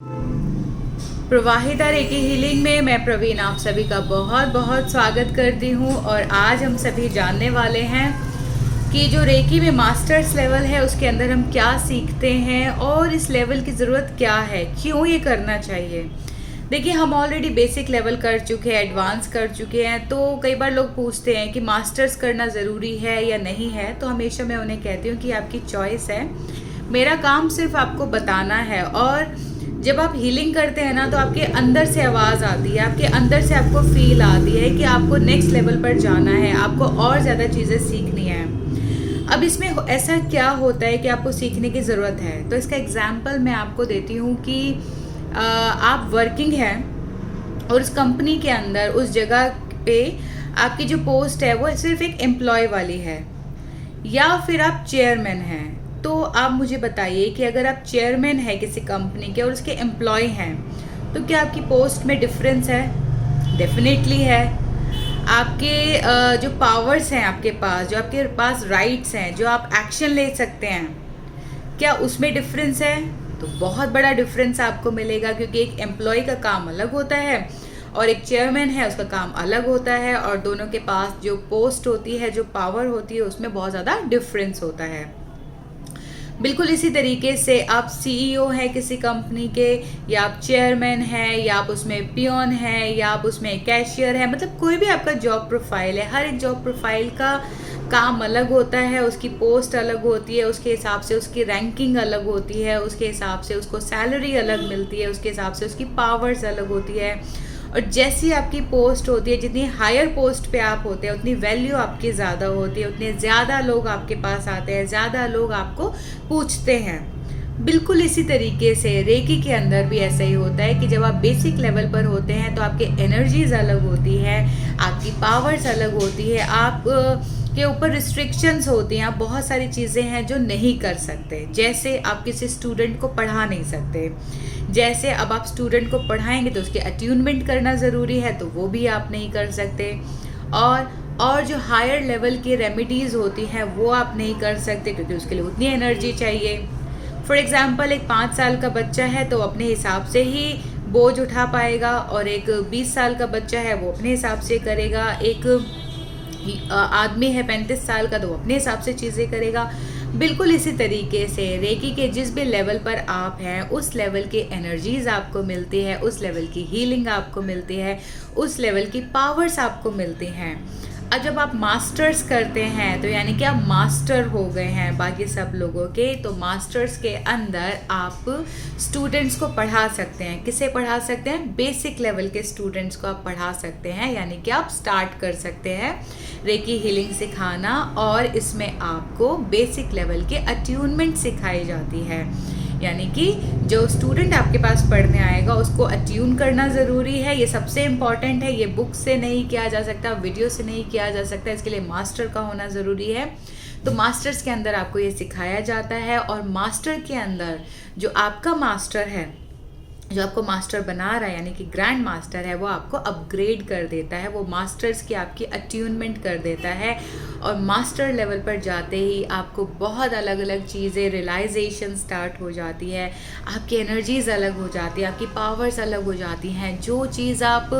प्रवाहिता recce healing में मैं प्रवीण आप सभी का बहुत बहुत स्वागत करती हूँ। और आज हम सभी जानने वाले हैं कि जो रेकी में मास्टर्स लेवल है उसके अंदर हम क्या सीखते हैं और इस लेवल की ज़रूरत क्या है, क्यों ये करना चाहिए। देखिए, हम ऑलरेडी बेसिक लेवल कर चुके हैं, एडवांस कर चुके हैं, तो कई बार लोग पूछते हैं कि मास्टर्स करना ज़रूरी है या नहीं है। तो हमेशा मैं उन्हें कहती हूँ कि आपकी चॉइस है, मेरा काम सिर्फ आपको बताना है। और जब आप हीलिंग करते हैं ना, तो आपके अंदर से आवाज़ आती है, आपके अंदर से आपको फील आती है कि आपको नेक्स्ट लेवल पर जाना है, आपको और ज़्यादा चीज़ें सीखनी है। अब इसमें ऐसा क्या होता है कि आपको सीखने की ज़रूरत है, तो इसका एग्जाम्पल मैं आपको देती हूँ कि आप वर्किंग हैं और उस कंपनी के अंदर उस जगह पे आपकी जो पोस्ट है वो सिर्फ एक एम्प्लॉय वाली है, या फिर आप चेयरमैन हैं। तो आप मुझे बताइए कि अगर आप चेयरमैन है किसी कंपनी के और उसके एम्प्लॉय हैं, तो क्या आपकी पोस्ट में डिफरेंस है? डेफिनेटली है। आपके जो पावर्स हैं आपके पास, जो आपके पास राइट्स हैं, जो आप एक्शन ले सकते हैं, क्या उसमें डिफरेंस है? तो बहुत बड़ा डिफरेंस आपको मिलेगा, क्योंकि एक एम्प्लॉय का काम अलग होता है और एक चेयरमैन है उसका काम अलग होता है। और दोनों के पास जो पोस्ट होती है, जो पावर होती है, उसमें बहुत ज़्यादा डिफरेंस होता है। बिल्कुल इसी तरीके से आप सीईओ हैं किसी कंपनी के, या आप चेयरमैन हैं, या आप उसमें पियोन हैं, या आप उसमें कैशियर हैं, मतलब कोई भी आपका जॉब प्रोफाइल है, हर एक जॉब प्रोफाइल का काम अलग होता है, उसकी पोस्ट अलग होती है, उसके हिसाब से उसकी रैंकिंग अलग होती है, उसके हिसाब से उसको सैलरी अलग मिलती है, उसके हिसाब से उसकी पावर्स अलग होती है। और जैसी आपकी पोस्ट होती है, जितनी हायर पोस्ट पे आप होते हैं, उतनी वैल्यू आपकी ज़्यादा होती है, उतने ज़्यादा लोग आपके पास आते हैं, ज़्यादा लोग आपको पूछते हैं। बिल्कुल इसी तरीके से रेकी के अंदर भी ऐसा ही होता है कि जब आप बेसिक लेवल पर होते हैं तो आपके एनर्जीज अलग होती है, आपकी पावर्स अलग होती है, आप के ऊपर रिस्ट्रिक्शंस होती हैं, आप बहुत सारी चीज़ें हैं जो नहीं कर सकते। जैसे आप किसी स्टूडेंट को पढ़ा नहीं सकते, जैसे अब आप स्टूडेंट को पढ़ाएंगे तो उसके अट्यूनमेंट करना ज़रूरी है, तो वो भी आप नहीं कर सकते। और जो हायर लेवल की रेमेडीज़ होती हैं वो आप नहीं कर सकते, क्योंकि उसके लिए उतनी एनर्जी चाहिए। फॉर एग्ज़ाम्पल, एक 5 साल का बच्चा है तो अपने हिसाब से ही बोझ उठा पाएगा, और एक 20 साल का बच्चा है वो अपने हिसाब से करेगा, एक आदमी है 35 साल का तो वो अपने हिसाब से चीज़ें करेगा। बिल्कुल इसी तरीके से रेकी के जिस भी लेवल पर आप हैं, उस लेवल की एनर्जीज आपको मिलती है, उस लेवल की हीलिंग आपको मिलती है, उस लेवल की पावर्स आपको मिलती हैं। और जब आप मास्टर्स करते हैं तो यानी कि आप मास्टर हो गए हैं बाकी सब लोगों के, तो मास्टर्स के अंदर आप स्टूडेंट्स को पढ़ा सकते हैं। किसे पढ़ा सकते हैं? बेसिक लेवल के स्टूडेंट्स को आप पढ़ा सकते हैं, यानी कि आप स्टार्ट कर सकते हैं रेकी हीलिंग सिखाना। और इसमें आपको बेसिक लेवल के अट्यूनमेंट सिखाई जाती है, यानी कि जो स्टूडेंट आपके पास पढ़ने आएगा उसको अट्यून करना ज़रूरी है। ये सबसे इम्पॉर्टेंट है, ये बुक से नहीं किया जा सकता, वीडियो से नहीं किया जा सकता, इसके लिए मास्टर का होना ज़रूरी है। तो मास्टर्स के अंदर आपको ये सिखाया जाता है। और मास्टर के अंदर जो आपका मास्टर है, जो आपको मास्टर बना रहा है, यानी कि ग्रैंड मास्टर है, वो आपको अपग्रेड कर देता है, वो मास्टर्स की आपकी अट्यूनमेंट कर देता है। और मास्टर लेवल पर जाते ही आपको बहुत अलग अलग चीज़ें रियलाइजेशन स्टार्ट हो जाती है, आपकी एनर्जीज़ अलग हो जाती है, आपकी पावर्स अलग हो जाती हैं। जो चीज़ आप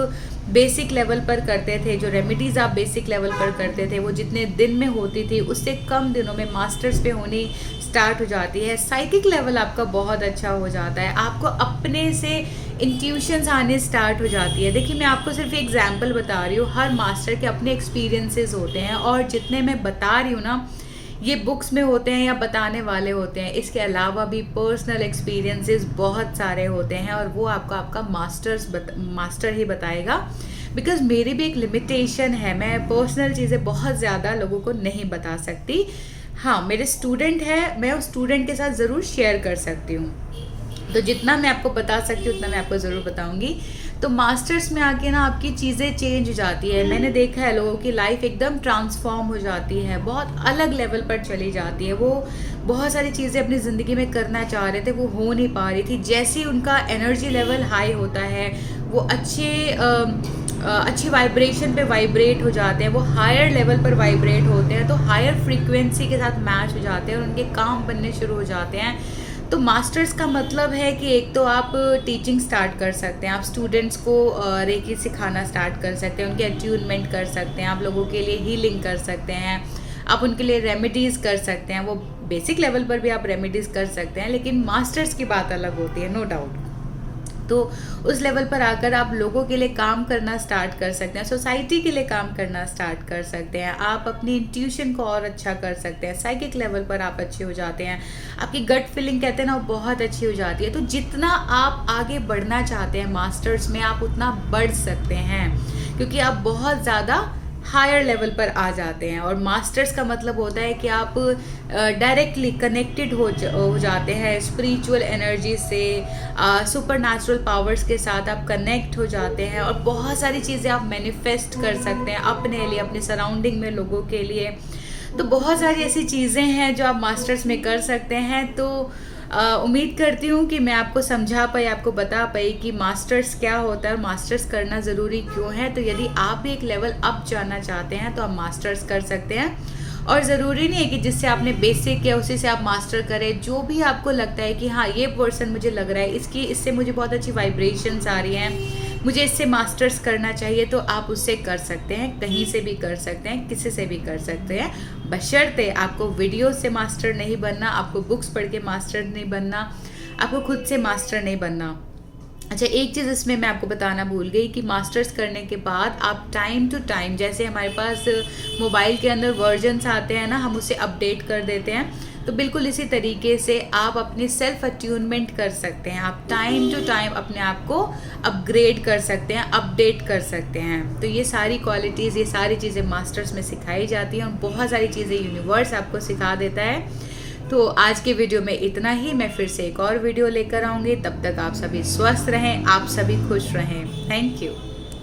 बेसिक लेवल पर करते थे, जो रेमेडीज़ आप बेसिक लेवल पर करते थे, वो जितने दिन में होती थी उससे कम दिनों में मास्टर्स पे होनी स्टार्ट हो जाती है। साइकिक लेवल आपका बहुत अच्छा हो जाता है, आपको अपने से इंट्यूशंस आने स्टार्ट हो जाती है। देखिए, मैं आपको सिर्फ एक एग्जांपल बता रही हूँ, हर मास्टर के अपने एक्सपीरियंसेस होते हैं, और जितने मैं बता रही हूँ ना, ये बुक्स में होते हैं या बताने वाले होते हैं। इसके अलावा भी पर्सनल एक्सपीरियंसेस बहुत सारे होते हैं, और वो आपको आपका मास्टर ही बताएगा। बिकॉज मेरी भी एक लिमिटेशन है, मैं पर्सनल चीज़ें बहुत ज़्यादा लोगों को नहीं बता सकती। हाँ, मेरे स्टूडेंट है, मैं उस स्टूडेंट के साथ ज़रूर शेयर कर सकती हूँ, तो जितना मैं आपको बता सकती हूँ उतना मैं आपको ज़रूर बताऊँगी। तो मास्टर्स में आके ना आपकी चीज़ें चेंज हो जाती है। मैंने देखा है लोगों की लाइफ एकदम ट्रांसफॉर्म हो जाती है, बहुत अलग लेवल पर चली जाती है। वो बहुत सारी चीज़ें अपनी ज़िंदगी में करना चाह रहे थे, वो हो नहीं पा रही थी। जैसे ही उनका एनर्जी लेवल हाई होता है, वो अच्छी वाइब्रेशन पे वाइब्रेट हो जाते हैं, वो हायर लेवल पर वाइब्रेट होते हैं, तो हायर फ्रीक्वेंसी के साथ मैच हो जाते हैं और उनके काम बनने शुरू हो जाते हैं। तो मास्टर्स का मतलब है कि एक तो आप टीचिंग स्टार्ट कर सकते हैं, आप स्टूडेंट्स को रेकी सिखाना स्टार्ट कर सकते हैं, उनके अट्यूनमेंट कर सकते हैं, आप लोगों के लिए हीलिंग कर सकते हैं, आप उनके लिए रेमेडीज़ कर सकते हैं। वो बेसिक लेवल पर भी आप रेमेडीज़ कर सकते हैं, लेकिन मास्टर्स की बात अलग होती है, नो डाउट। तो उस लेवल पर आकर आप लोगों के लिए काम करना स्टार्ट कर सकते हैं, सोसाइटी के लिए काम करना स्टार्ट कर सकते हैं, आप अपनी इंट्यूशन को और अच्छा कर सकते हैं, साइकिक लेवल पर आप अच्छे हो जाते हैं, आपकी गट फीलिंग कहते हैं ना वो बहुत अच्छी हो जाती है। तो जितना आप आगे बढ़ना चाहते हैं मास्टर्स में, आप उतना बढ़ सकते हैं, क्योंकि आप बहुत ज़्यादा हायर लेवल पर आ जाते हैं। और मास्टर्स का मतलब होता है कि आप डायरेक्टली कनेक्टेड हो जाते हैं स्पिरिचुअल एनर्जी से, सुपर नेचुरल पावर्स के साथ आप कनेक्ट हो जाते हैं, और बहुत सारी चीज़ें आप मैनिफेस्ट कर सकते हैं अपने लिए, अपने सराउंडिंग में लोगों के लिए। तो बहुत सारी ऐसी चीज़ें हैं जो आप मास्टर्स में कर सकते हैं। तो उम्मीद करती हूँ कि मैं आपको समझा पाई, आपको बता पाई कि मास्टर्स क्या होता है और मास्टर्स करना ज़रूरी क्यों है। तो यदि आप भी एक लेवल अप जाना चाहते हैं तो आप मास्टर्स कर सकते हैं, और ज़रूरी नहीं है कि जिससे आपने बेसिक किया उसी से आप मास्टर करें। जो भी आपको लगता है कि हाँ ये पर्सन मुझे लग रहा है इससे मुझे बहुत अच्छी वाइब्रेशंस आ रही हैं, मुझे इससे मास्टर्स करना चाहिए, तो आप उससे कर सकते हैं, कहीं से भी कर सकते हैं, किसी से भी कर सकते हैं, बशर्ते आपको वीडियो से मास्टर नहीं बनना, आपको बुक्स पढ़ के मास्टर नहीं बनना, आपको खुद से मास्टर नहीं बनना। अच्छा, एक चीज़ इसमें मैं आपको बताना भूल गई कि मास्टर्स करने के बाद आप टाइम टू टाइम, जैसे हमारे पास मोबाइल के अंदर वर्जन्स आते हैं ना, हम उसे अपडेट कर देते हैं, तो बिल्कुल इसी तरीके से आप अपनी सेल्फ अट्यूनमेंट कर सकते हैं। आप टाइम टू टाइम अपने आप को अपग्रेड कर सकते हैं, अपडेट कर सकते हैं। तो ये सारी क्वालिटीज़, ये सारी चीज़ें मास्टर्स में सिखाई जाती हैं, और बहुत सारी चीज़ें यूनिवर्स आपको सिखा देता है। तो आज के वीडियो में इतना ही। मैं फिर से एक और वीडियो लेकर आऊँगी, तब तक आप सभी स्वस्थ रहें, आप सभी खुश रहें। Thank you.